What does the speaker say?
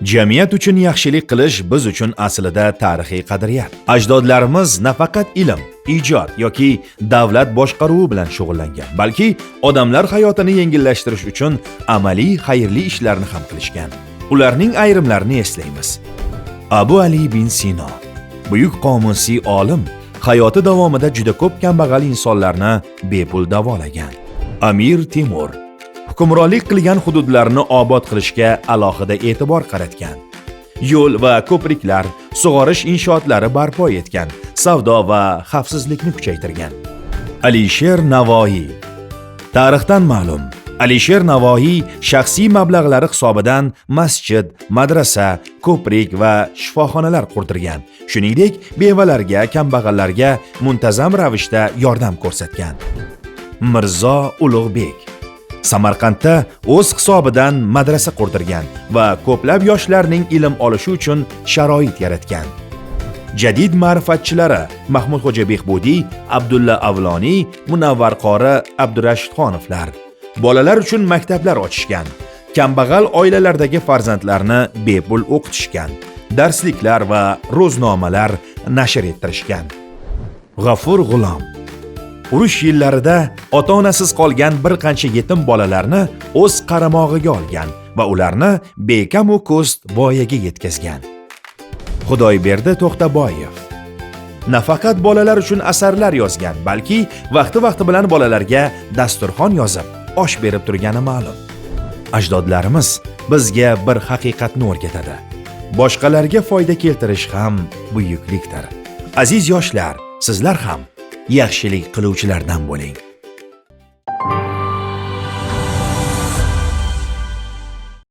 Jamiyat uchun yaxshilik qilish biz uchun aslida tarixiy qadriyat. Ajdodlarimiz nafaqat ilm, ijod yoki davlat boshqaruvi bilan shug'ullangan, balki odamlar hayotini yengillashtirish uchun amaliy xayrli ishlarni ham qilishgan. Ularning ayrimlarini eslaymiz. Abu Ali bin Sino, buyuk qomusiy olim, hayoti davomida juda ko'p kambag'al insonlarni bepul davolagan. Amir Temur hukmronlik qilgan hududlarni obod qilishga alohida e'tibor qaratgan. Yo'l va ko'priklar, sug'orish inshootlari barpo etgan, savdo va xavfsizlikni kuchaytirgan. Alisher Navoiy. Tarixdan ma'lum, Alisher Navoiy shaxsiy mablag'lari hisobidan masjid, madrasa, ko'prik va shifoxonalar qurdirgan. Shuningdek, bevalarga, kambag'allarga muntazam ravishda yordam ko'rsatgan. Mirzo Ulug'bek Samarqandda o'z hisobidan madrasa qurdirgan va ko'plab yoshlarning ilm olishi uchun sharoit yaratgan. Jadid ma'rifatchilari Mahmudxo'ja Behbudiy, Abdulla Avloniy, Munavvar qori Abdurashidxonovlar bolalar uchun maktablar ochishgan. Kambag'al oilalardagi farzandlarni bepul o'qitishgan. Darsliklar va ro'znomalar nashr ettirishgan. G'afur G'ulom urush yillarida ota-onasiz qolgan bir qancha yetim bolalarni o'z qaramog'iga olgan va ularni bekam u ko'st voyaga yetkazgan. Xudoyberdi To'xtaboyev nafaqat bolalar uchun asarlar yozgan, balki vaqti bilan bolalarga dasturxon yozib, osh berib turgani ma'lum. Ajdodlarimiz bizga bir haqiqatni o'rgatadi. Boshqalarga foyda keltirish ham buyuklikdir. Aziz yoshlar, sizlar ham yaxshilik qiluvchilardan bo'ling.